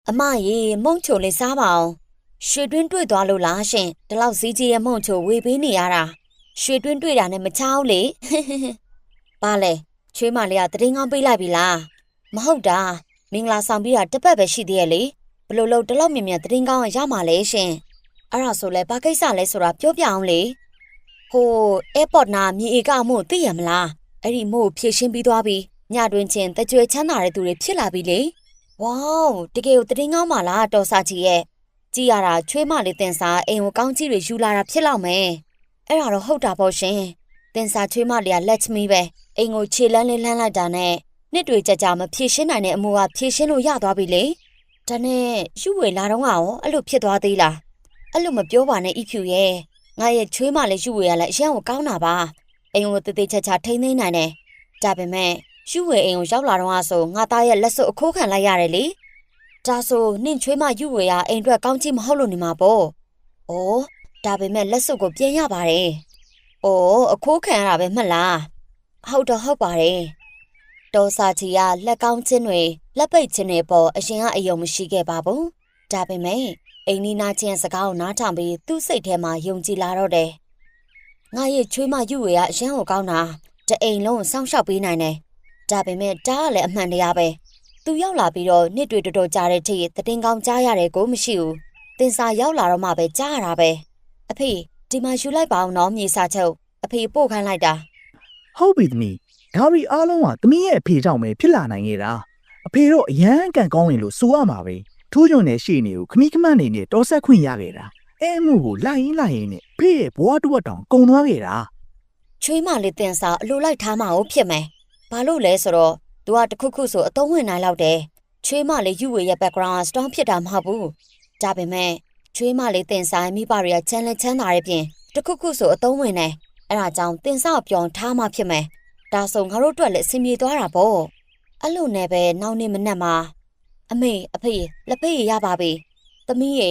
အမရေမုံချိုလေးစားပါအောင်ရွှေတွင်းတွေ့သွားလို့လားရှင်ဒီလောက်ဈေးကြီးရဲ့မုံချိုဝေပေးနေရတာရွှေတွင်းတွေ့တာနဲ့မချောင်းလေပါလေချွေးမလေးကတရင်ကောင်းပေးလိုက်ပြီလားမဟုတ်တာမင်္ဂလာဆောင်ပြီးတာတစ်ပတ်ပဲရှိသေးရဲ့လေဘလို့လို့တလောက်မြင်မြန်တရင်ကောင်းရမှာလဲရှင်အဲ့ဒါဆိုလဲဘာကိစ္စလဲဆိုတာပြောပြအောင်လေဟိုအေးပေါ့နာမြေဧကအမို့သိရမလားအဲ့ဒီမို့ဖြည့်ရှင်းပြီးသွားပြီညတွင်ချင်းတကြွချမ်းသာတဲ့သူတွေဖြစ်လာပြီလေဝေါတကယ်ကိုတရင်ကောင်းပါလားတော်စာကြီးရဲ့ကြည်ရတာချွေးမလေးတင်စာအိမ်ကိုကောင်းကြီးတွေယူလာတာဖြစ်လောက်မယ်အဲ့ဒါတော့ဟုတ်တာပေါ့ရှင်တင်စာချွေးမလေးကလက်ချမီပဲအိမ်ကိုခြေလန်းလေးလှမ်းလိုက်တာနဲ့နှစ်တွေကြမဖြည့်ရှင်းနိုင်တဲ့အမှုကဖြည့်ရှင်းလို့ရသွားပြီလေဒါနဲ့ယူဝေလာတော့ရောအဲ့လိုဖြစ်သွားသေးလားအဲ့လိုမပြောပါနဲ့ဤဖြူရဲ့ငါရဲ့ချွေးမလေးယူဝေကလည်းအရင်ကကောင်းတာပါအိမ်ကိုတည်ချာထိန်းသိမ်းနိုင်တယ်ဒါပေမဲ့ယူဝေအိမ်ကိုရောက်လာတော့ဆိုငါသားရဲ့လက်စွပ်အခိုးခံလိုက်ရတယ်လေဒါဆိုနင့်ချွေးမယူဝေကအိမ်အတွက်ကောင်းကြီးမဟုတ်လို့နေမှာပေါ့။အိုးဒါပေမဲ့လက်စွပ်ကိုပြင်ရပါတယ်။အိုးအခိုးခံရတာပဲမှတ်လား။ဟုတ်တော့ဟုတ်ပါတယ်။တော်စာချီကလက်ကောင်းချင်းတွေလက်ပိတ်ချင်းတွေပေါ်အရင်ကအယုံမရှိခဲ့ပါဘူး။ဒါပေမဲ့အိမ်နီးနားချင်းစကားကိုနားထောင်ပြီးသူ့စိတ်ထဲမှာယုံကြည်လာတော့တယ်။ငါရဲ့ချွေးမယူဝေကအရင်ကကောင်းတာတအိမ်လုံးစောင့်ရှောက်ပေးနိုင်တယ်။ဒါပေမဲ့ဒါကလည်းအမှန်တရားပဲ။သူရောက်လာပြီးတော့နှစ်တွေတော်တော်ကြာတဲ့ထိသတင်းကောင်းကြားရတယ်ကိုမရှိဘူး။တင်စာရောက်လာတော့မှပဲကြားရတာပဲ။အဖေဒီမှာယူလိုက်ပါအောင်နော်မြေစာချုပ်အဖေပို့ခိုင်းလိုက်တာ။ဟုတ်ပြီသမီး။ဒါရီအားလုံးကသမီးရဲ့အဖေကြောင့်ပဲဖြစ်လာနိုင်နေတာ။အဖေတော့အရန်ကန်ကောင်းရင်လို့ဆိုရမှာပဲ။ထိုးကြုံတဲ့ရှေ့နေကိုခမီးခမန့်နေနဲ့တော်ဆက်ခွင့်ရခဲ့တာ။အဲမှုကိုလိုက်ရင်းနဲ့ဖေရဲ့ဘွားတူတောင်ကုံသွားခဲ့တာ။ချွေးမလေးတင်စာအလိုလိုက်ထားမှဟုတ်ဖြစ်မယ်။ဘာလို့လဲဆိုတော့သူကတခုခုဆိုအသုံးဝင်နိုင်လောက်တယ်။ချွေးမလေးယူဝေရဲ့ background strong ဖြစ်တာမဟုတ်ဘူး။ဒါပေမဲ့ချွေးမလေးတင်ဆိုင်မိဘတွေကချမ်းသာတဲ့ပြင်တခုခုဆိုအသုံးဝင်တယ်။အဲ့ဒါကြောင့်တင်စာကိုပြောင်းထားမှဖြစ်မယ်။ဒါဆိုငါတို့အတွက်လည်းအဆင်ပြေသွားတာပေါ့။အဲ့လိုနဲ့ပဲနောက်နေ့မနက်မှာအမေအဖေလက်ဖေးရပါပြီ။သမီးရေ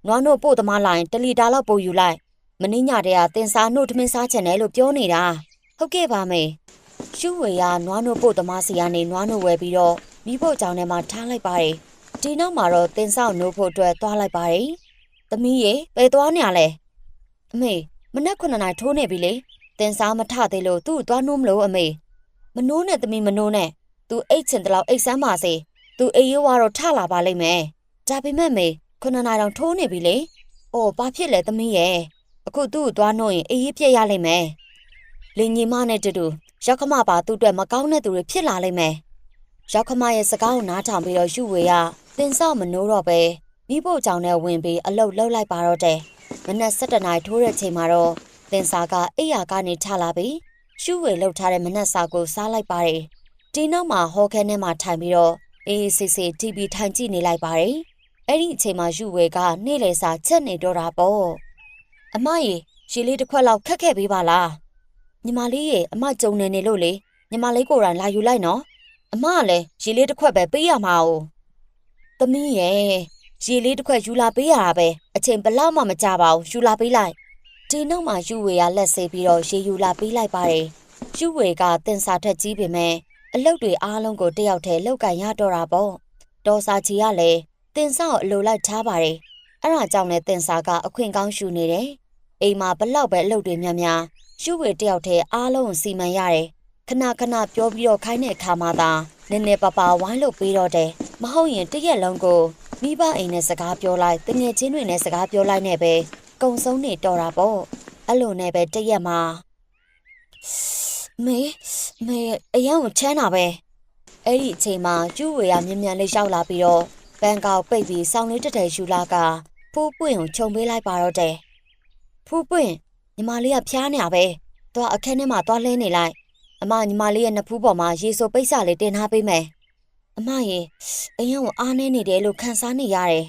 နွားနို့ပို့သမားလိုက်1လီတာလောက်ပို့ယူလိုက်။မင်းညတည်းကတင်စာနှုတ်ထမင်းစားချင်တယ်လို့ပြောနေတာ။ဟုတ်ကဲ့ပါမေ။ရှူဝေကနွားနို့ပို့သမားစီကနေနွားနို့ဝယ်ပြီးတော့မိဖို့ကြောင်ထဲမှာထားလိုက်ပါတယ်။ဒီနောက်မှာတော့တင်ဆောက်နိုးဖို့အတွက်သွားလိုက်ပါတယ်။သမီးရေဘယ်သွားနေရလဲ။အမေမနက်9နာရီထိုးနေပြီလေ။တင်စားမထသေးလို့သူ့သွားနိုးမလို့အမေ။မနိုးနဲ့သမီးမနိုးနဲ့။ तू အိတ်ချင်တလောက်အိတ်ဆမ်းပါစေ။ तू အေးရွာတော့ထလာပါလိမ့်မယ်။ဒါပေမဲ့မေ9နာရီတောင်ထိုးနေပြီလေ။အော်ဘာဖြစ်လဲသမီးရဲ့။အခုသူ့ကိုသွားနိုးရင်အေးပြက်ရလိမ့်မယ်။လင်ညီမနဲ့တူရောက်ခမပါသူ့အတွက်မကောင်းတဲ့သူတွေဖြစ်လာလိမ့်မယ်။ရောက်ခမရဲ့စကားကိုနားထောင်ပြီးတော့ယူဝေကတင်ဆောက်မနိုးတော့ပဲမိဖို့ကြောင်နဲ့ဝင်ပြီးအလုတ်လှုပ်လိုက်ပါတော့တယ်။မနက်7နာရီထိုးတဲ့ချိန်မှာတော့တင်စာကအိယာကနေထလာပြီးယူဝေလှုပ်ထားတဲ့မနက်စာကိုစားလိုက်ပါတယ်။ဒီနောက်မှာဟော်ခဲထဲမှာထိုင်ပြီးတော့အေးစစ်စစ် TV ထိုင်ကြည့်နေလိုက်ပါတယ်။အဲ့ဒီအချိန်မှာယူဝေကနေ့လယ်စာချက်နေတော့တာပေါ့။အမရေရေလေးတစ်ခွက်လောက်ခက်ခဲ့ပေးပါလား။ညီမလေးရေအမကြုံနေလို့လေညီမလေးကိုယ်တိုင်လာယူလိုက်နော်။အမကလည်းရေလေးတစ်ခွက်ပဲပေးရမှာ哦။သမီးရဲ့ရေလေးတစ်ခွက်ယူလာပေးရတာပဲအချိန်ဘလောက်မှမကြပါဘူးယူလာပေးလိုက်။ဒီနောက်မှာယူဝေကလက်ဆေးပြီးတော့ရေယူလာပေးလိုက်ပါတယ်။ယူဝေကတင်စာထက်ကြီးပေမဲ့အလုပ်တွေအားလုံးကိုတယောက်တည်းလုပ်ကင်ရတော့တာပေါ့။တော်စာချီကလည်းတင်စာကိုအလိုလိုက်ထားပါတယ်။အဲ့ဒါကြောင့်လည်းတင်စာကအခွင့်ကောင်းရှူနေတယ်။အိမ်မှာဘလောက်ပဲအလုပ်တွေများယူဝေတယောက်တည်းအားလုံးစီမံရတယ်။ခဏပြောပြီးတော့ခိုင်းတဲ့အခါမှာသာနည်းနည်းပါဝိုင်းလို့ပြီးတော့တယ်မဟုတ်ရင်တရက်လုံးကိုမိဘအိမ်နဲ့စကားပြောလိုက်တငယ်ချင်းတွေနဲ့စကားပြောလိုက်နဲ့ပဲကုံဆုံးနေတော့တာပေါ့အဲ့လိုနဲ့ပဲတရက်မှာမေအရင်ကချမ်းတာပဲအဲ့ဒီအချိန်မှာကျူးဝေကမြန်လေးရောက်လာပြီးတော့ဘန်ကောက်ပိတ်ပြီးစောင်းလေးတစ်ထည်ယူလာကဖူးပွင့်ကိုခြုံပေးလိုက်ပါတော့တယ်ဖူးပွင့်ညီမလေးကဖျားနေတာပဲသွားအခန်းထဲမှာသွားလဲနေလိုက်အမညီမလေးရဲ့နဖူးပေါ်မှာရေဆိုပိတ်စလေးတင်ထားပေးမယ်အမရေအရင်ကအားနေနေတယ်လို့ခံစားနေရတယ်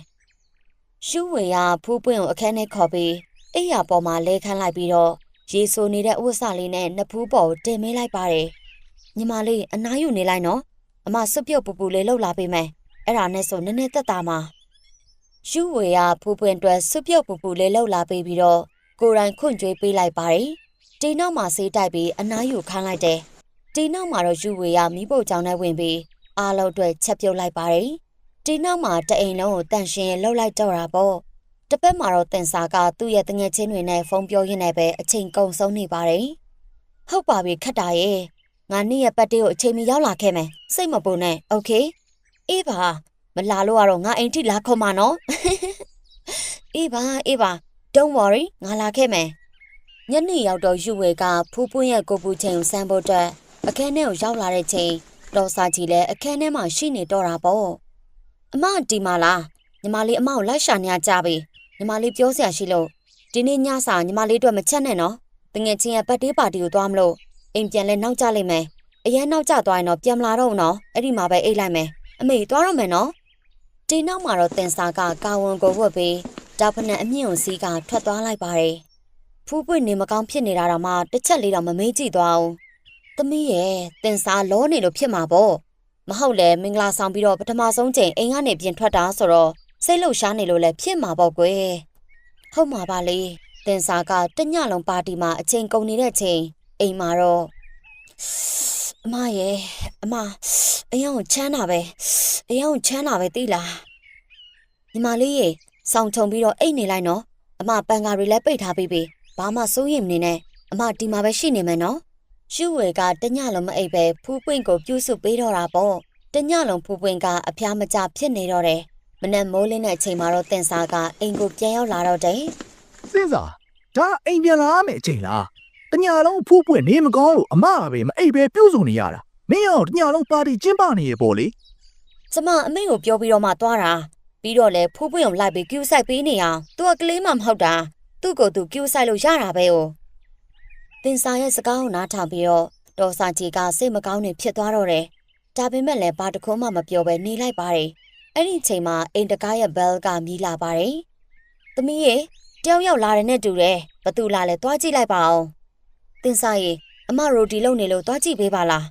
ရှူဝေကဖူးပွင့်ကိုအခန်းထဲခေါ်ပြီးအိယာပေါ်မှာလဲခန်းလိုက်ပြီးတော့ရေဆိုနေတဲ့အဝတ်စလေးနဲ့နဖူးပေါ်ကိုတင်ပေးလိုက်ပါတယ်ညီမလေးအနားယူနေလိုက်နော်အမစွပ်ပြုတ်ပူပူလေးလှုပ်လာပေးမယ်အဲ့ဒါနဲ့ဆိုနည်းနည်းသက်သာမှာရှူဝေကဖူးပွင့်အတွက်စွပ်ပြုတ်ပူပူလေးလှုပ်လာပေးပြီးတော့ကိုယ်တိုင်ခွန့်ကြွေးပေးလိုက်ပါတယ်ဒီနောက်မှာဆေးတိုက်ပြီးအနားယူခန်းလိုက်တယ်ဒီနောက်မှာတော့ယူဝေကမီးပို့ကြောင်နဲ့ဝင်ပြီးအားလုံးအတွက်ချက်ပြုတ်လိုက်ပါတယ် ဒီနောက်မှာတအိမ်လုံးကိုတန်ရှင်လှုပ်လိုက်တော့တာပေါ့တစ်ဖက်မှာတော့တင်စာကသူ့ရဲ့တငယ်ချင်းတွေနဲ့ဖုန်းပြောရင်းနဲ့ပဲအချိန်ကုန်ဆုံးနေပါတယ်ဟုတ်ပါပြီခက်တာရဲ့ငါနေ့ရဲ့ပတ်တေးကိုအချိန်မီရောက်လာခဲ့မယ်စိတ်မပူနဲ့โอเคအေးပါမလာလို့ကတော့ငါအိမ်ထိလာခေါ်မှာနော်အေးပါ don't worry ငါလာခဲ့မယ်ညနေရောက်တော့ယူဝေကဖူးပွင့်ရဲ့ကိုပူချိန်ကိုစမ်းဖို့အတွက်အခန်းထဲကိုရောက်လာတဲ့ချိန်တော်စာကြီးလည်းအခန်းထဲမှာရှိနေတော့တာပေါ့အမဒီမလားညီမလေးအမကိုလိုက်ရှာနေကြပြီညီမလေးပြောစရာရှိလို့ဒီနေ့ညစာညီမလေးတို့မချက်နဲ့နော်တငယ်ချင်းရဲ့ပတ်တေးပါတီကိုသွားမလို့အိမ်ပြန်လဲနောက်ကျလိမ့်မယ်အရင်နောက်ကျသွားရင်တော့ပြန်မလာတော့ဘူးနော်အဲ့ဒီမှာပဲအိတ်လိုက်မယ်အမေသွားတော့မယ်နော်ဒီနောက်မှာတော့တင်စာကကာဝန်ကိုဝတ်ပြီးတောက်ဖက်နဲ့အမြင့်ကိုစီးကထွက်သွားလိုက်ပါတယ်ဖူးပွင့်နေမကောင်းဖြစ်နေတာတော့မှတစ်ချက်လေးတော့မမေးကြည့်သွားအောင်သမီးရဲ့တင်စာလောနေလို့ဖြစ်မှာပေါ့မဟုတ်လဲမင်္ဂလာဆောင်ပြီးတော့ပထမဆုံးချိန်အိမ်ကနေပြင်ထွက်တာဆိုတော့စိတ်လှုပ်ရှားနေလို့လည်းဖြစ်မှာပေါ့ကွယ်ဟုတ်မှာပါလေတင်စာကတညလုံးပါတီမှာအချိန်ကုန်နေတဲ့ချိန်အိမ်မှာတော့အမရဲ့အမအယောင်ချမ်းတာပဲသိလားညီမလေးရေစောင့်ချုံပြီးတော့အိတ်နေလိုက်နော်အမပန်ကားတွေလည်းပိတ်ထားပြီးပြီဘာမှစိုးရိမ်နေနဲ့အမဒီမှာပဲရှိနေမယ်နော်ရှုဝေကတညလုံးမအိပ်ပဲဖူးပွင့်ကိုပြုစုပေးတော့တာပေါ့တညလုံးဖူးပွင့်ကအဖျားမကျဖြစ်နေတော့တယ်မနက်မိုးလင်းတဲ့အချိန်မှာတော့တင်စာကအိမ်ကိုပြန်ရောက်လာတော့တယ်စင်စာဒါအိမ်ပြန်လာမယ်အချိန်လားတညလုံးဖူးပွင့်နေမကောင်းလို့အမပဲမအိပ်ပဲပြုတ်စုံနေရတာမင်းရောတညလုံးပါတီကျင်းပနေရပေါ့လေကျမအမေကိုပြောပြီးတော့မှသွားတာပြီးတော့လေဖူးပွင့်ကိုလိုက်ပြီးကျူးဆိုင်ပေးနေအောင်သူကကလေးမှမဟုတ်တာသူ့ကိုသူကျူးဆိုင်လို့ရတာပဲ哦တင်စာရဲ့စကားကိုနားထောင်ပြီးတော့တော်စာကြီးကစိတ်မကောင်းနေဖြစ်သွားတော့တယ်ဒါပေမဲ့လည်းဘာတခုမှမပြောဘဲနေလိုက်ပါတယ်အဲ့ဒီချိန်မှာအိမ်တကားရဲ့ဘဲလ်ကမြည်လာပါတယ်သမီးရေတယောက်ယောက်လာတယ်နဲ့တူတယ်ဘသူလာလဲသွားကြည့်လိုက်ပါအောင်တင်စာရေအမရိုဒီလုံနေလို့သွားကြည့်ပေးပါလား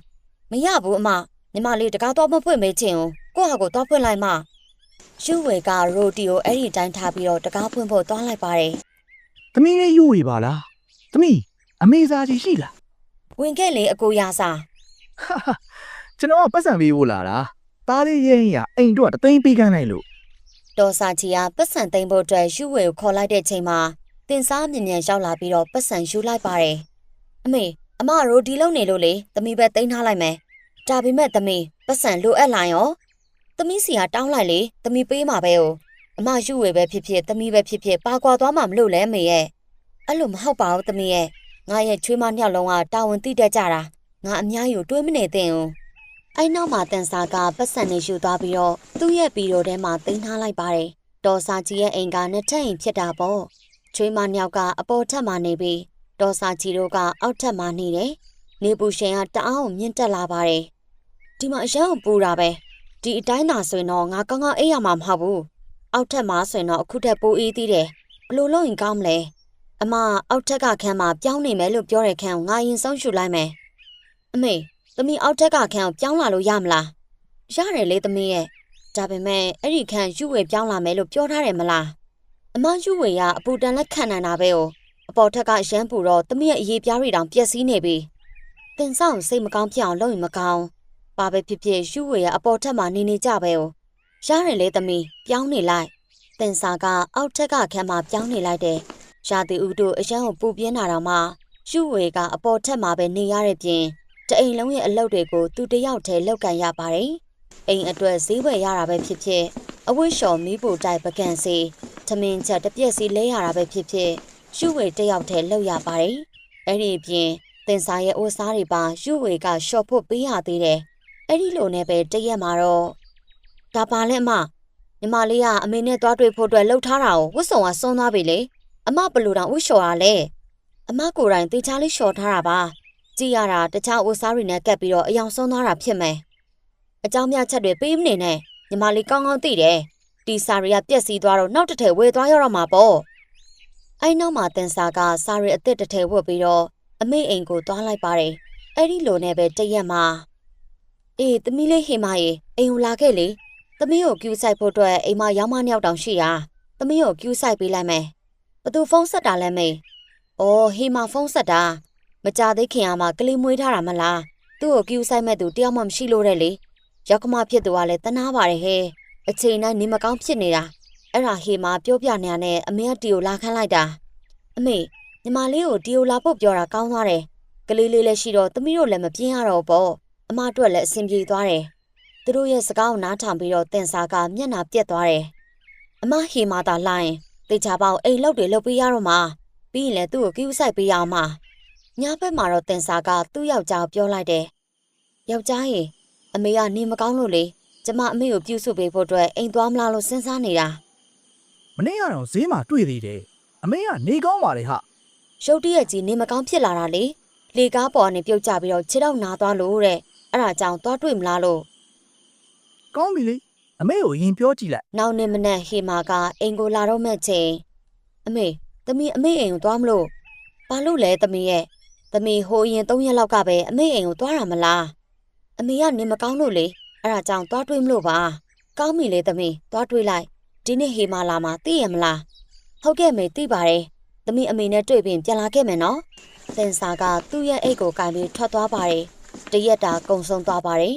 မရဘူးအမညီမလေးတကားတော့မဖွင့်မေးချင်ဘူးကိုယ့်ဟာကိုသွားဖွင့်လိုက်မှရှုဝေကရိုဒီကိုအဲ့ဒီတိုင်းထားပြီးတော့တကားဖွင့်ဖို့သွားလိုက်ပါတယ်သမီးလေးယူဝေပါလားသမီးအမေစာကြီးရှိလားဝင်ခဲ့လေအကိုရစာကျွန်တော်ကပတ်စံပေးဖို့လာတာသားလေးရဲ့ရအိမ်တော့တသိန်းပေးကမ်းလိုက်လို့တော်စာကြီးကပတ်စံသိမ်းဖို့အတွက်ရှုဝေကိုခေါ်လိုက်တဲ့ချိန်မှာတင်စားမြင်မြန်ရောက်လာပြီးတော့ပတ်စံယူလိုက်ပါတယ်အမေအမရိုဒီလုံနေလို့လေသမီးပဲသိမ်းထားလိုက်မယ်ဒါပေမဲ့သမီးပတ်စံလိုအပ်လာရောသမီးစီကတောင်းလိုက်လေသမီးပေးမှာပဲ哦အမရှုဝေပဲဖြစ်ဖြစ်သမီးပဲဖြစ်ဖြစ်ပါကွာသွားမှာမလို့လဲမေရဲ့အဲ့လိုမဟုတ်ပါဘူးသမီးရဲ့ငါရဲ့ချွေးမနှစ်ယောက်လုံးကတာဝန်သိတတ်ကြတာငါအများကြီးတွေးမနေသင့်ဘူးအဲ့နောက်မှာတန်စာကပတ်စံနေယူသွားပြီးတော့သူ့ရဲ့ပီရိုထဲမှာတင်ထားလိုက်ပါတယ်တော်စာကြီးရဲ့အိမ်ကနှစ်ထပ်အိမ်ဖြစ်တာပေါ့ချွေးမနှစ်ယောက်ကအပေါ်ထပ်မှာနေပြီးတော်စာကြီးတို့ကအောက်ထပ်မှာနေတယ်နေပူရှင်ကတအားကိုမြင့်တက်လာပါတယ်ဒီမှာအရန်ကိုပူတာပဲဒီအတိုင်းသာဆိုရင်တော့ငါကောင်းကောင်းအိပ်ရမှာမဟုတ်ဘူးအောက်ထပ်မှာဆိုရင်တော့အခုထက်ပိုအေးသေးတယ်ဘလို့လို့ရင်ကောင်းမလဲအမအောက်ထက်ကခန်းမှာပြောင်းနေမယ်လို့ပြောတဲ့ခန်းကိုငါရင်ဆုံးရှုလိုက်မယ်အမေသမီးအောက်ထက်ကခန်းကိုပြောင်းလာလို့ရမလားရတယ်လေသမီးရဲ့ဒါပေမဲ့အဲ့ဒီခန်းယူဝေပြောင်းလာမယ်လို့ပြောထားတယ်မလားအမယူဝေကအပူတန်လက်ခံနိုင်တာပဲ哦အပေါ်ထက်ကရမ်းပူတော့သမီးရဲ့အရေးပြားတွေတောင်ပျက်စီးနေပြီတင်ဆောင်စိတ်မကောင်းဖြစ်အောင်လုပ်ရင်မကောင်းဘာပဲဖြစ်ဖြစ်ယူဝေကအပေါ်ထက်မှာနေကြပဲ哦ရတယ်လေသမီးပြောင်းနေလိုက်တင်စာကအောက်ထက်ကခန်းမှာပြောင်းနေလိုက်တယ်ရာသီဥတုအရန်ကိုပူပြင်းလာတော့မှယူဝေကအပေါ်ထက်မှာပဲနေရတဲ့ပြင်တအိမ်လုံးရဲ့အလုပ်တွေကိုသူတယောက်တည်းလုပ်ကန်ရပါတယ်အိမ်အတွက်ဈေးဝယ်ရတာပဲဖြစ်ဖြစ်အဝတ်လျှော်မီးပိုတိုက်ပကံစီထမင်းချက်တစ်ပြက်စီလဲရတာပဲဖြစ်ဖြစ်ယူဝေတယောက်တည်းလုပ်ရပါတယ်အဲ့ဒီပြင်တင်စာရဲ့အိုးစားတွေပါယူဝေကလျှော်ဖို့ပေးရသေးတယ်အဲ့ဒီလိုနဲ့ပဲတရက်မှာတော့ဒါပါလဲအမညီမလေးကအမေနဲ့သွားတွေ့ဖို့အတွက်လှုပ်ထားတာကိုဝတ်စုံကစွန်းသွားပြီလေအမဘလို့တောင်ဝတ်လျှော်ရလဲအမကိုယ်တိုင်တေချာလေးလျှော်ထားတာပါကြည့်ရတာတခြားအိုးစားတွေနဲ့ကပ်ပြီးတော့အယောင်စွန်းသွားတာဖြစ်မယ်အကြောင်းပြချက်တွေပေးမနေနဲ့ညီမလေးကောင်းကောင်းသိတယ်ဒီစာရီကပြက်စီးသွားတော့နောက်တစ်ထည်ဝယ်သွားရတော့မှာပေါ့အဲ့နောက်မှာတင်စာကစာရီအစ်စ်တစ်ထည်ဝတ်ပြီးတော့အမေအိမ်ကိုသွားလိုက်ပါတယ်အဲ့ဒီလိုနဲ့ပဲတရက်မှာအေးသမီးလေးဟေမရေအိမ်ကိုလာခဲ့လေသမီးကိုကျူးဆိုင်ဖို့အတွက်အိမ်မှာရောင်းမနှစ်ယောက်တောင်ရှိတာသမီးကိုကျူးဆိုင်ပေးလိုက်မယ်ဘသူဖုန်းဆက်တာလဲမေအော်ဟေမဖုန်းဆက်တာမကြသေးခင်ကမှကလေးမွေးထားတာမလားသူ့ကိုကျူးဆိုင်မဲ့သူတယောက်မှမရှိလို့တဲ့လေရောက်ခမဖြစ်သူကလည်းတနာပါတယ်ဟဲ အချိန်တိုင်းနေမကောင်းဖြစ်နေတာအဲ့ဒါဟေမာပြောပြနေရတဲ့အမေကတီကိုလာခန်းလိုက်တာအမေညီမလေးကိုတီကိုလာဖို့ပြောတာကောင်းသွားတယ်ကလေးလေးလည်းရှိတော့သမီးတို့လည်းမပြင်းရတော့ပေါ့အမအတွက်လည်းအဆင်ပြေသွားတယ်သူတို့ရဲ့စကားကိုနားထောင်ပြီးတော့တင်စာကမျက်နှာပြက်သွားတယ်အမဟေမာသာလာရင်တေချာပေါအိမ်လောက်တွေလုပ်ပေးရတော့မှာပြီးရင်လည်းသူ့ကိုကိူးဆိုင်ပေးရအောင်မှာညဘက်မှာတော့တင်စာကသူ့ယောက်ျားပြောလိုက်တယ်ယောက်ျားရေအမေကနေမကောင်းလို့လေကျမအမေကိုပြုစုပေးဖို့အတွက်အိမ်သွားမလားလို့စဉ်းစားနေတာ မနေ့ကတော့ဈေးမှာတွေ့သေးတယ်အမေကနေကောင်းပါလေဟာ ရုတ်တရက်ကြီးနေမကောင်းဖြစ်လာတာလေလေကားပေါ်ကနေပြုတ်ကျပြီးတော့ခြေတော့နာသွားလို့တဲ့အဲ့ဒါကြောင့်သွားတွေ့မလားလို့ ကောင်းပြီလေအမေကိုရင်ပြောကြည့်လိုက် နောက်နေ့မနက်ဟေမာကအိမ်ကိုလာတော့မဲ့ချိန်အမေသမီးအမေအိမ်ကိုသွားမလို့ဘာလို့လဲသမီးရဲ့သမီးဟိုရင်3ရက်လောက်ကပဲအမေအိမ်ကိုသွားတာမလားအမေကနေမကောင်းလို့လေအဲ့ဒါကြောင့်သွားတွေ့မလို့ပါကောင်းပြီလေသမီးသွားတွေ့လိုက်ဒီနေ့ဟေမာလာမှာသိရမလားဟုတ်ကဲ့မေသိပါတယ်သမီးအမေနဲ့တွေ့ပြီးပြန်လာခဲ့မယ်နော်သင်စာကသူ့ရဲ့အိတ်ကိုကင်ပြီးထွက်သွားပါတယ်တရက်တာကုံဆုံးသွားပါတယ်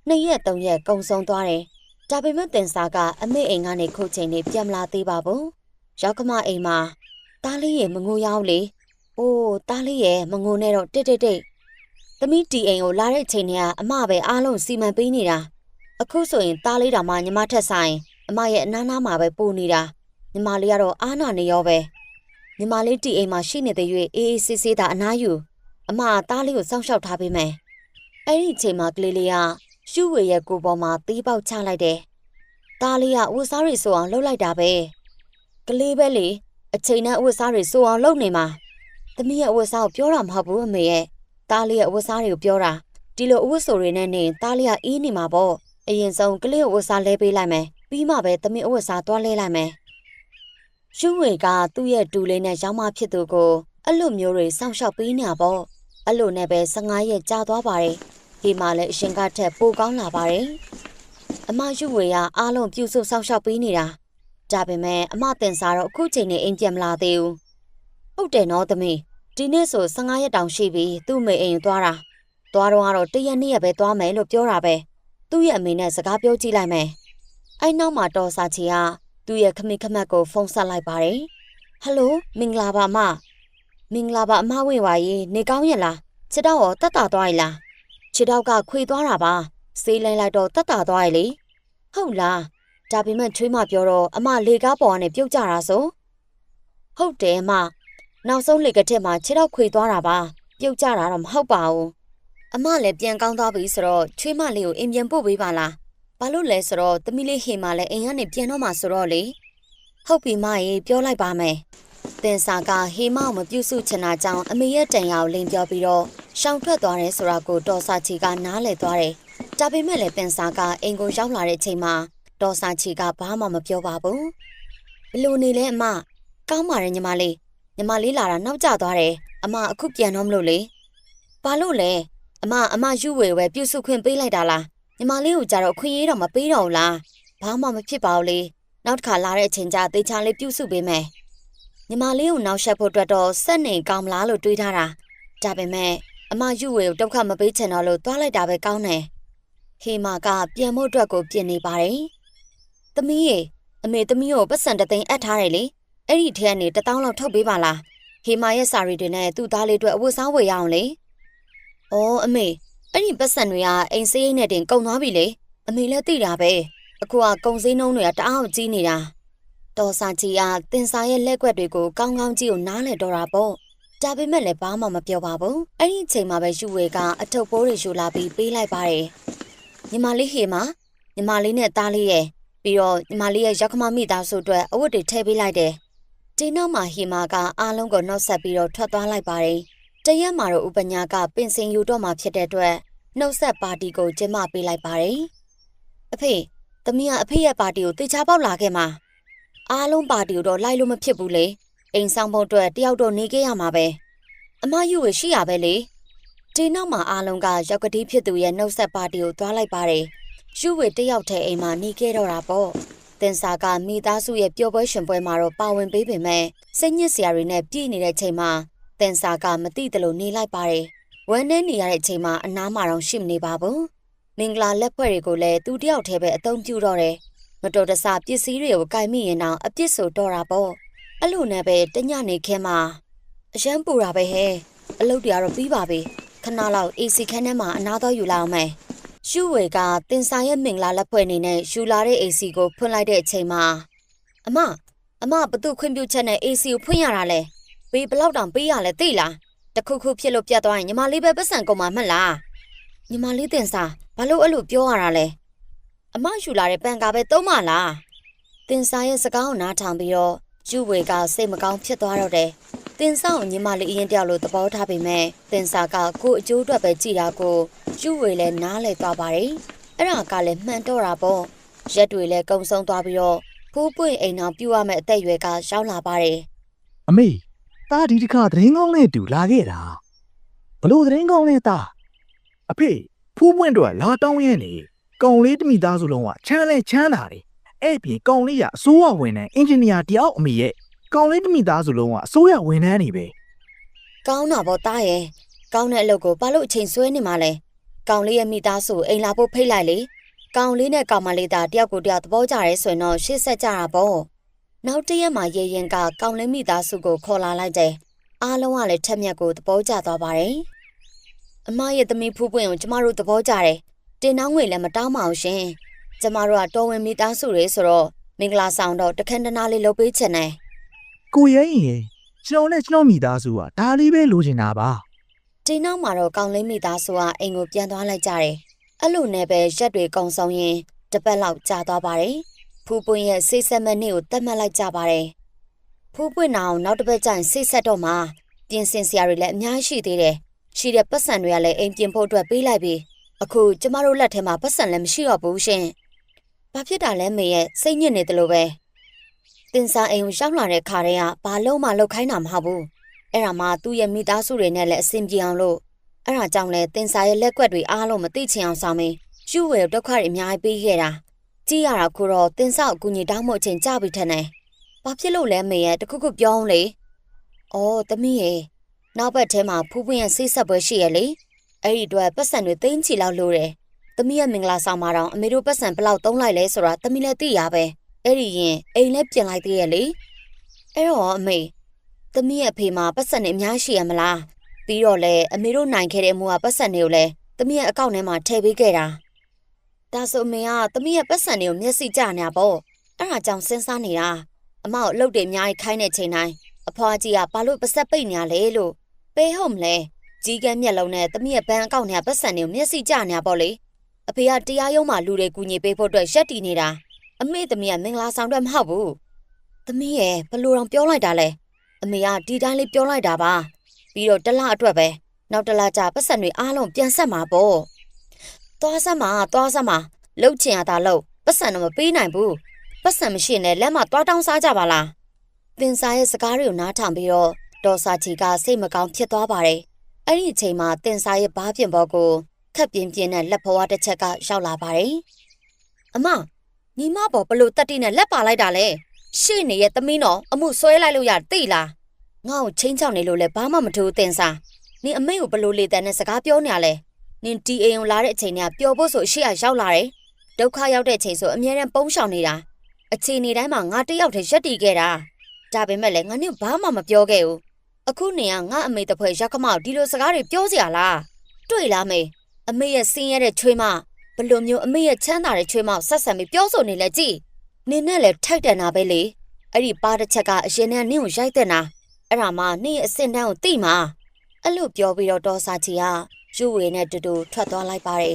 2ရက်3ရက်ကုံဆုံးသွားတယ်ဒါပေမဲ့တင်စာကအမေအိမ်ကနေခုချိန်နေပြန်မလာသေးပါဘူးရောက်ကမအိမ်မှာတားလေးရဲ့မငိုရောက်လေအိုးတားလေးရဲ့မငိုနဲ့တော့တိတ်သမီးတီအိမ်ကိုလာတဲ့ချိန်ထဲကအမပဲအားလုံးစီမံပေးနေတာအခုဆိုရင်တားလေးတောင်မှညီမထက်ဆိုင်အမရဲ့အနားနားမှာပဲပူနေတာညီမလေးကတော့အားနာနေရောပဲညီမလေးတီအိမ်မှာရှိနေတဲ့၍အေးအေးဆေးဆေးသာအနားယူအမတားလေးကိုစောင့်ရှောက်ထားပေးမယ်အဲ့ဒီချိန်မှာကလေးလေးကရှူဝေရဲ့ကိုပေါ်မှာတီးပေါက်ချလိုက်တယ်။တားလေးကဝတ်စားတွေဆိုအောင်လှုပ်လိုက်တာပဲ။ကလေးပဲလေအချိန်နဲ့ဝတ်စားတွေဆိုအောင်လှုပ်နေမှာ။သမီးရဲ့ဝတ်စားကိုပြောတာမဟုတ်ဘူးအမေရဲ့။တားလေးရဲ့ဝတ်စားတွေကိုပြောတာဒီလိုအဝတ်ဆိုတွေနဲ့နေတားလေးကအေးနေမှာပေါ့။အရင်ဆုံးကလေးကိုဝတ်စားလဲပေးလိုက်မယ်။ပြီးမှပဲသမီးအဝတ်စားသွားလဲလိုက်မယ်။ရှူဝေကသူ့ရဲ့တူလေးနဲ့ရောင်းမဖြစ်သူကိုအဲ့လိုမျိုးတွေစောင့်ရှောက်ပေးနေတာပေါ့။အဲ့လိုနဲ့ပဲ15ရက်ကြာသွားပါတယ်။ဒီမှာလည်းအရှင်ကထက်ပိုကောင်းလာပါတယ်။အမယူဝေကအားလုံးပြုစုဆောင်ရှောက်ပေးနေတာ။ဒါပေမဲ့အမတင်စားတော့အခုချိန်နဲ့အိမ်ပြန်မလာသေးဘူး။ဟုတ်တယ်နော်သမီး။ဒီနေ့ဆို15ရက်တောင်ရှိပြီသူ့မေအိမ်သွားတာ။သွားတော့ကတော့1ရက်2ရက်ပဲသွားမယ်လို့ပြောတာပဲ။သူ့ရဲ့အမေနဲ့စကားပြောကြည့်လိုက်မယ်။အဲ့နောက်မှာတော်စာချီကသူ့ရဲ့ခမိခမက်ကိုဖုန်းဆက်လိုက်ပါတယ်။ဟယ်လိုမင်္ဂလာပါအမ။မင်္ဂလာပါအမဝေဝါရေနေကောင်းရဲ့လား။ချစ်တော့တက်တာသွားရလား။ခြေထောက်ကခွေသွားတာပါဆေးလိုက်တော့တက်တာသွားရလေဟုတ်လားဒါပေမဲ့ချွေးမပြောတော့အမလေကားပေါ်ကနေပြုတ်ကြတာဆိုဟုတ်တယ်အမနောက်ဆုံးလေကထက်မှာခြေထောက်ခွေသွားတာပါပြုတ်ကြတာတော့မဟုတ်ပါဘူးအမလည်းပြန်ကောင်းသွားပြီဆိုတော့ချွေးမလေးကိုအိမ်ပြန်ပို့ပေးပါလားဘာလို့လဲဆိုတော့သမီးလေးဟေမာလည်းအိမ်ကနေပြန်တော့မှဆိုတော့လေဟုတ်ပြီမရေပြောလိုက်ပါမယ်တင်စာကဟေမာကိုမပြုတ်စုချင်တာကြောင့်အမေရဲ့တန်ရာကိုလင်းပြောပြီးတော့ရှောင်ထွက်သွားတယ်ဆိုတာကိုဒေါ်စာချီကနားလည်သွားတယ်။ဒါပေမဲ့လည်းတင်စာကအိမ်ကိုရောက်လာတဲ့ချိန်မှာဒေါ်စာချီကဘာမှမပြောပါဘူး။ဘလို့နေလဲအမကောင်းပါတယ်ညီမလေးလာတာနောက်ကျသွားတယ်။အမအခုပြန်တော့မလို့လေ။ဘာလို့လဲအမယူဝေပဲပြုစုခွင့်ပေးလိုက်တာလား။ညီမလေးကိုကြတော့အခွင့်အရေးတော့မပေးတော့ဘူးလား။ဘာမှမဖြစ်ပါဘူးလေ။နောက်တစ်ခါလာတဲ့အချိန်ကျသေချာလေးပြုစုပေးမယ်။ညီမလေးကိုနောက်ဆက်ဖို့အတွက်တော့စက်နေကောင်းမလားလို့တွေးထားတာ။ဒါပေမဲ့အမယူဝေကိုဒုက္ခမပေးချင်တော့လို့သွားလိုက်တာပဲကောင်းတယ်။ဟေမာကပြန်ဖို့အတွက်ကိုပြင်နေပါတယ်။သမီးရေအမေသမီးကိုပတ်စံတသိန်းအပ်ထားတယ်လေ။အဲ့ဒီထဲကနေ1000လောက်ထုတ်ပေးပါလား။ဟေမာရဲ့စာရီတွေနဲ့သူ့သားလေးအတွက်အဝတ်စားဝယ်ရအောင်လေ။အော်အမေအဲ့ဒီပတ်စံတွေကအိမ်စေးရိတ်နဲ့တင်ကုန်သွားပြီလေ။အမေလည်းသိတာပဲ။အခုကကုန်စည်နှုန်းတွေကတအားကြီးနေတာ။တော်စာချီကတင်စာရဲ့လက်ကွက်တွေကိုကောင်းကောင်းကြည့်ကိုနားလည်တော့တာပေါ့။ဒါပေမဲ့လည်းဘာမှမပြောပါဘူး။အဲ့ဒီအချိန်မှာပဲယူဝေကအထုပ်ပိုးတွေယူလာပြီးပေးလိုက်ပါတယ်။ညီမလေးဟေမာညီမလေးနဲ့သားလေးရဲ့ပြီးတော့ညီမလေးရဲ့ရောက်ခမမိသားစုအတွက်အဝတ်တွေထည့်ပေးလိုက်တယ်။ဒီနောက်မှာဟေမာကအားလုံးကိုနှုတ်ဆက်ပြီးတော့ထွက်သွားလိုက်ပါတယ်။တရက်မှာတော့ဥပညာကပင်စင်ယူတော့မှဖြစ်တဲ့အတွက်နှုတ်ဆက်ပါတီကိုကျင်းပပေးလိုက်ပါတယ်။အဖေသမီးကအဖေရဲ့ပါတီကိုတေချာပေါက်လာခဲ့မှာအားလုံးပါတီကိုတော့လိုက်လို့မဖြစ်ဘူးလေ။အိမ်ဆောင်ဖို့အတွက်တယောက်တော့နေခဲ့ရမှာပဲအမယူဝေရှိရပဲလေဒီနောက်မှာအားလုံးကရောက်ကတိဖြစ်သူရဲ့နှုတ်ဆက်ပါတီကိုသွားလိုက်ပါတယ်ယူဝေတယောက်ထဲအိမ်မှာနေခဲ့တော့တာပေါ့တင်စာကမိသားစုရဲ့ပျော်ပွဲရှင်ပွဲမှာတော့ပါဝင်ပေးပေမဲ့စိတ်ညစ်စရာတွေနဲ့ပြည့်နေတဲ့ချိန်မှာတင်စာကမသိတယ်လို့နေလိုက်ပါတယ်ဝမ်းနဲ့နေရတဲ့ချိန်မှာအနားမှာတော့ရှိမနေပါဘူးမင်္ဂလာလက်ဖွဲ့တွေကိုလည်းသူတယောက်ထဲပဲအသုံးပြုတော့တယ်မ တော်တဆပစ္စည်းတွေကိုကိုင်မိရင်တော့အပြစ်ဆိုတော့တာပေါ့အဲ့လိုနဲ့ပဲတညနေခင်းမှာအရန်ပူတာပဲဟဲ့အလုပ်တွေကတော့ပြီးပါပြီခဏလောက် AC ခန်းထဲမှာအနားတော့ယူလာအောင်မယ်ရှုဝေကတင်စာရဲ့မင်္ဂလာလက်ဖွဲ့အနေနဲ့ယူလာတဲ့ AC ကိုဖွင့်လိုက်တဲ့အချိန်မှာအမဘသူခွင့်ပြုချက်နဲ့ AC ကိုဖွင့်ရတာလဲပေးဘလောက်တောင်ပေးရလဲသိလားတခုခုဖြစ်လို့ပြတ်သွားရင်ညီမလေးပဲပတ်စံကုန်မှာမှတ်လားညီမလေးတင်စာဘာလို့အဲ့လိုပြောရတာလဲအမယူလာတဲ့ပန်ကာပဲသုံးမလားတင်စာရဲ့စကားကိုနားထောင်ပြီးတော့ယူဝေကစိတ်မကောင်းဖြစ်သွားတော့တယ်တင်စာကိုညီမလေးအရင်တယောက်လိုသဘောထားပေမဲ့တင်စာကကို့အကျိုးအတွက်ပဲကြည်တာကိုယူဝေလည်းနားလည်သွားပါတယ်အဲ့ဒါကလည်းမှန်တော့တာပေါ့ရက်တွေလည်းကုံဆုံးသွားပြီးတော့ဖိုးပွင့်အိမ်အောင်ပြူရမယ့်အသက်အရွယ်ကရောက်လာပါတယ်အမေသားဒီတစ်ခါသတင်းကောင်းနဲ့တူလာခဲ့တာဘလို့သတင်းကောင်းနဲ့သားအဖေဖူးပွင့်တော့လာတောင်းရဲနေကောင်လေးတမိသားစုလုံးကချမ်းလဲချမ်းသာတယ်အဲ့ပြင်ကောင်လေးကအစိုးရဝန်ထမ်းအင်ဂျင်နီယာတယောက်အမေရဲ့ကောင်လေးတမိသားစုလုံးကအစိုးရဝန်ထမ်းနေပဲကောင်းတာပေါ့တားရဲ့ကောင်းတဲ့အလုပ်ကိုဘာလို့အချိန်ဆွဲနေမှလဲကောင်လေးရဲ့မိသားစုအိမ်လာဖို့ဖိတ်လိုက်လေကောင်လေးနဲ့ကောင်မလေးသားတယောက်ကိုတယောက်သဘောကျရဲဆိုရင်တော့ရှေ့ဆက်ကြတာပေါ့နောက်တရက်မှာရေရင်ကကောင်လေးမိသားစုကိုခေါ်လာလိုက်တယ်အားလုံးကလည်းထက်မြက်ကိုသဘောကျသွားပါတယ်အမရဲ့သမီးဖူးပွင့်ကိုကျမတို့သဘောကျတယ်တင်နှောင်းငွေလည်းမတောင်းပါဘူးရှင်ကျမတို့ကတော်ဝင်မိသားစုတွေဆိုတော့မင်္ဂလာဆောင်တော့တခန်းတနာလေးလုပ်ပေးချင်တယ်ကိုရဲရင်ကျွန်တော်နဲ့ကျွန်တော်မိသားစုကဒါလေးပဲလိုချင်တာပါတင်နှောင်းမှာတော့ကောင်လေးမိသားစုကအိမ်ကိုပြန်သွားလိုက်ကြတယ်အဲ့လိုနဲ့ပဲရက်တွေကုံဆောင်ရင်တပတ်လောက်ကြာသွားပါတယ်ဖူးပွင့်ရဲ့စိတ်ဆက်မဲ့နေ့ကိုတတ်မှတ်လိုက်ကြပါတယ်ဖူးပွင့်အောင်နောက်တစ်ပတ်ကျရင်စိတ်ဆက်တော့မှပြင်ဆင်စရာတွေလည်းအများကြီးရှိသေးတယ်ရှိတဲ့ပတ်စံတွေကလည်းအိမ်ပြင်ဖို့အတွက်ပေးလိုက်ပြီအခုကျမတို့လက်ထဲမှာပတ်စံလည်းမရှိတော့ဘူးရှင်ဘာဖြစ်တာလဲမေရဲ့စိတ်ညစ်နေတယ်လို့ပဲတင်စာအိမ်ကိုရောက်လာတဲ့ခါတည်းကဘာလုံးမှလောက်ခိုင်းတာမဟုတ်ဘူးအဲ့ဒါမှသူ့ရဲ့မိသားစုတွေနဲ့လည်းအဆင်ပြေအောင်လို့အဲ့ဒါကြောင့်လဲတင်စာရဲ့လက်ကွက်တွေအားလုံးမသိချင်အောင်ဆောင်မင်းယူဝဲဒုက္ခတွေအများကြီးပေးခဲ့တာကြည့်ရတာခုတော့တင်စာအကူညီတောင်းဖို့အချိန်ကြာပြီထင်တယ်ဘာဖြစ်လို့လဲမေရဲ့တခုခုပြောအောင်လေအော်သမီးရဲ့နောက်ဘက်ထဲမှာဖူးပွင့်ရဲ့စိတ်ဆက်ပွဲရှိရလေအဲ့ဒီအတွက်ပတ်စံတွေသိန်းချီလောက်လိုတယ်သမီးရဲ့မင်္ဂလာဆောင်မှာတော့အမေတို့ပတ်စံဘလောက်သုံးလိုက်လဲဆိုတာသမီးလည်းသိရပဲအဲ့ဒီရင်အိမ်လည်းပြင်လိုက်သေးရဲ့လေအဲ့တော့အမေသမီးရဲ့အဖေမှာပတ်စံတွေအများရှိရမလားပြီးတော့လေအမေတို့နိုင်ခဲ့တဲ့အမှုကပတ်စံတွေကိုလည်းသမီးရဲ့အကောင့်ထဲမှာထည့်ပေးခဲ့တာဒါဆိုအမေကသမီးရဲ့ပတ်စံတွေကိုမျက်စိကျနေတာပေါ့အဲ့ဒါကြောင့်စဉ်းစားနေတာအမကိုအလုပ်တွေအများကြီးခိုင်းတဲ့ချိန်တိုင်းအဖွားကြီးကဘာလို့ပါဆက်ပိတ်နေရလဲလို့ပေးဟုတ်မလဲကြီးကန်းမျက်လုံးနဲ့သမီးရဲ့ဘဏ်အကောင့်ထဲကပတ်စံတွေကိုမျက်စိကျနေတာပေါ့လေအဖေကတရားရုံးမှာလူတွေကူညီပေးဖို့အတွက်ရက်တီနေတာအမေသမီးကမင်္ဂလာဆောင်အတွက်မဟုတ်ဘူးသမီးရဲ့ဘလို့တော့ပြောလိုက်တာလဲအမေကဒီတိုင်းလေးပြောလိုက်တာပါပြီးတော့တလအတွက်ပဲနောက်တလကြာပတ်စံတွေအားလုံးပြန်ဆက်မှာပေါ့သွားစမ်းမှာလှုပ်ချင်ရတာလှုပ်ပတ်စံတော့မပေးနိုင်ဘူးပတ်စံမရှိနဲ့လက်မသွားတောင်းစားကြပါလားတင်စာရဲ့စကားတွေကိုနားထောင်ပြီးတော့ဒေါ်စာချီကစိတ်မကောင်းဖြစ်သွားပါတယ်အဲ့ဒီအချိန်မှာတင်စာရဲ့ဘားပြင်ပေါ်ကိုခက်ပြင်းပြင်းနဲ့လက်ဖွားတစ်ချက်ကရောက်လာပါတယ်အမညီမပေါ်ဘလို့တက်တိနဲ့လက်ပါလိုက်တာလဲရှေ့နေရဲ့သမီးတော်အမှုဆွဲလိုက်လို့ရသိလားငါ့ကိုချင်းချောင်းနေလို့လဲဘာမှမထူးတင်စာနင်အမေကိုဘလို့လေတန်းနဲ့စကားပြောနေရလဲနင်တီအိမ်ကိုလာတဲ့အချိန်ကပျော်ဖို့ဆိုရှေ့ကရောက်လာတယ်ဒုက္ခရောက်တဲ့အချိန်ဆိုအမြဲတမ်းပုံးရှောင်နေတာအချိန်နေတိုင်းမှာငါတယောက်တည်းရက်တီခဲ့တာဒါပေမဲ့လည်းငါနင်ဘာမှမပြောခဲ့ဘူးအခုနေကငါအမေတဖွဲရက်ခမောက်ဒီလိုစကားတွေပြောစရာလားတွေ့လားမေအမေရဲ့ဆင်းရဲတဲ့ချွေးမဘလို့မျိုးအမေရဲ့ချမ်းသာတဲ့ချွေးမဆက်ဆံပြီးပြောဆိုနေလဲကြည်နင်နဲ့လည်းထိုက်တန်တာပဲလေအဲ့ဒီပါတစ်ချက်ကအရင်ကနင့်ကိုရိုက်တဲ့နာအဲ့ဒါမှနင့်ရဲ့အစင်တန်းကိုသိမှာအဲ့လိုပြောပြီးတော့ဒေါ်စာချီကယူဝေနဲ့တူတူထွက်သွားလိုက်ပါတယ်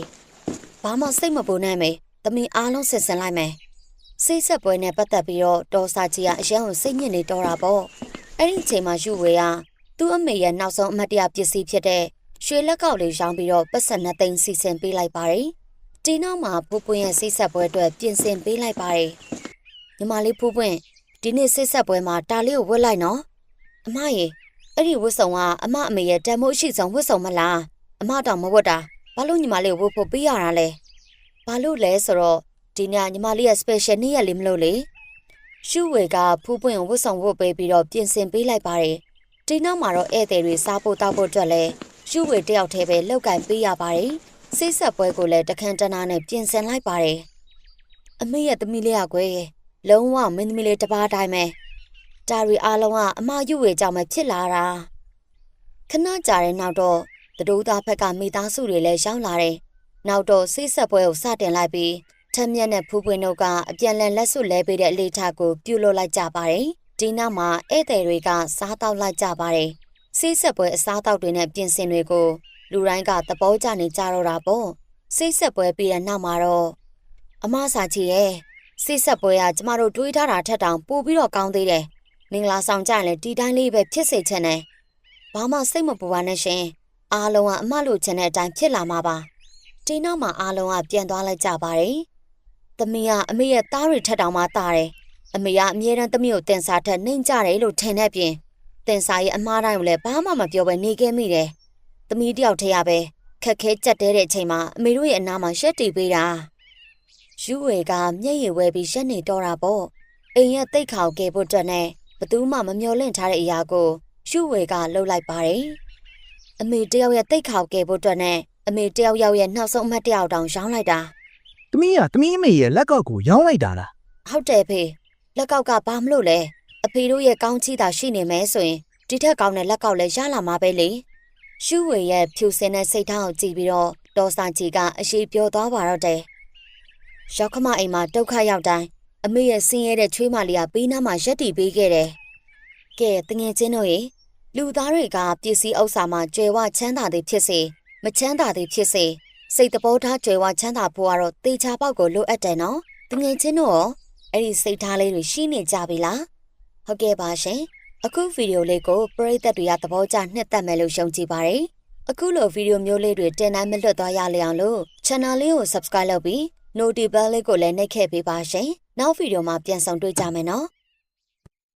ဘာမှစိတ်မပူနဲ့မေသမီးအားလုံးဆင်ဆင်လိုက်မယ်စိတ်ဆက်ပွဲနဲ့ပတ်သက်ပြီးတော့ဒေါ်စာချီကအရန်ကိုစိတ်ညစ်နေတော့တာပေါ့အဲ့ဒီအချိန်မှာယူဝေကသူ့အမေရဲ့နောက်ဆုံးအမတ်တရပစ္စည်းဖြစ်တဲ့ရွှေလက်ကောက်လေးရောင်းပြီးတော့ပတ်စံနှစ်သိန်းစီစဉ်ပေးလိုက်ပါတယ်ဒီနောက်မှာဖူးပွင့်ရဲ့စိတ်ဆက်ပွဲအတွက်ပြင်ဆင်ပေးလိုက်ပါတယ်ညီမလေးဖူးပွင့်ဒီနေ့စိတ်ဆက်ပွဲမှာတာလေးကိုဝတ်လိုက်နော်အမရေအဲ့ဒီဝတ်စုံကအမအမေရဲ့တန်မိုးရှိဆုံးဝတ်စုံမလားအမတောင်မဝတ်တာဘာလို့ညီမလေးကိုဝတ်ဖို့ပေးရတာလဲဘာလို့လဲဆိုတော့ဒီနေ့ညီမလေးရဲ့ special နေ့ရက်လေးမလို့လေရှူဝေကဖူးပွင့်ကိုဝတ်စုံဝတ်ပေးပြီးတော့ပြင်ဆင်ပေးလိုက်ပါတယ်ဒီနောက်မှာတော့ဧည့်သည်တွေစားဖို့တောက်ဖို့အတွက်လဲရှူဝေတယောက်တည်းပဲလောက်ကင်ပေးရပါတယ်စိတ်ဆက်ပွဲကိုလည်းတခန်းတနာနဲ့ပြင်ဆင်လိုက်ပါတယ် အမေရဲ့သမီးလေးကွယ်လုံးဝမင်းသမီးလေးတစ်ပါးတိုင်းပဲဒါရီအားလုံးကအမယူဝေကြောင့်ပဲဖြစ်လာတာခဏကြာတဲ့နောက်တော့တတိုးသားဘက်ကမိသားစုတွေလည်းရောက်လာတယ်နောက်တော့ဆေးဆက်ပွဲကိုစတင်လိုက်ပြီးထက်မြက်နဲ့ဖူးပွင့်တို့ကအပြန်လည်လက်စွပ်လဲပေးတဲ့အလေးထားကိုပြုလုပ်လိုက်ကြပါတယ်ဒီနောက်မှာဧည့်သည်တွေကစားတောက်လိုက်ကြပါတယ်ဆေးဆက်ပွဲအစားတောက်တွေနဲ့ပြင်ဆင်တွေကိုလူတိုင်းကသဘောကျနေကြတော့တာပေါ့ဆေးဆက်ပွဲပြီးတဲ့နောက်မှာတော့အမစာချီရဲ့ဆေးဆက်ပွဲကကျမတို့တွေးထားတာထက်တောင်ပိုပြီးတော့ကောင်းသေးတယ်မင်္ဂလာဆောင်ကြရင်လည်းဒီတိုင်းလေးပဲဖြစ်စေချင်တယ်ဘာမှစိတ်မပူပါနဲ့ရှင်အားလုံးကအမလိုချင်တဲ့အတိုင်းဖြစ်လာမှာပါဒီနောက်မှာအားလုံးကပြန်သွားလိုက်ကြပါတယ်သမီးကအမေရဲ့သားတွေထက်တောင်မှတာတယ်အမေကအမြဲတမ်းသမီးကိုတင်စားထက်နှိမ်ကြတယ်လို့ထင်တဲ့ပြင်တင်စားရဲ့အမားတိုင်းကိုလည်းဘာမှမပြောဘဲနေခဲ့မိတယ်သမီးတယောက်တည်းရပဲခက်ခဲကြက်တဲတဲ့အချိန်မှာအမေတို့ရဲ့အနားမှာရှက်တီပေးတာယူဝေကမျက်ရည်ဝဲပြီးရှက်နေတော့တာပေါ့အိမ်ရဲ့တိတ်ခေါကဲဖို့အတွက်နဲ့ဘသူမှမမျော်လင့်ထားတဲ့အရာကိုယူဝေကလှုပ်လိုက်ပါတယ်အမေတယောက်ရဲ့တိတ်ခေါကဲဖို့အတွက်နဲ့အမေတယောက်ရဲ့နောက်ဆုံးအမှတ်တယောက်တောင်ရောင်းလိုက်တာ ။သမီးကသမီးအမေရဲ့လက်ကောက်ကိုရောင်းလိုက်တာလား ဟုတ်တယ်ဖေလက်ကောက်ကဘာမလို့လဲအဖေတို့ရဲ့ကောင်းချီးတာရှိနေမယ်ဆိုရင်ဒီထက်ကောင်းတဲ့လက်ကောက်လည်းရလာမှာပဲလေရှူဝေရဲ့ဖြူစင်တဲ့စိတ်ထားကိုကြည့်ပြီးတော့ဒေါ်စာချီကအရှိပြောသွားပါတော့တယ်ရောက်ခမအိမ်မှာဒုက္ခရောက်တိုင်းအမေရဲ့ဆင်းရဲတဲ့ချွေးမလေးကပေးနားမှာရက်တီပေးခဲ့တယ်ကဲတငယ်ချင်းတို့ရေလူသားတွေကပစ္စည်းဥစ္စာမှာကြွယ်ဝချမ်းသာသည်ဖြစ်စေမချမ်းသာသည်ဖြစ်စေစိတ်တဘောထားကြွယ်ဝချမ်းသာဖို့ကတော့တေချာပေါက်ကိုလိုအပ်တယ်နော်တငယ်ချင်းတို့ရောအဲ့ဒီစိတ်ထားလေးတွေရှိနေကြပြီလားဟုတ်ကဲ့ပါရှင်အခုဗီဒီယိုလေးကိုပရိသတ်တွေကသဘောကျနှစ်သက်မယ်လို့ယုံကြည်ပါတယ်အခုလိုဗီဒီယိုမျိုးလေးတွေတင်တိုင်းမလွတ်သွားရလေအောင်လို့ channel လေးကို subscribe လုပ်ပြီး notification လေးကိုလည်းနှိပ်ခဲ့ပေးပါရှင်နောက်ဗီဒီယိုမှာပြန်ဆောင်တွေ့ကြမယ်နော်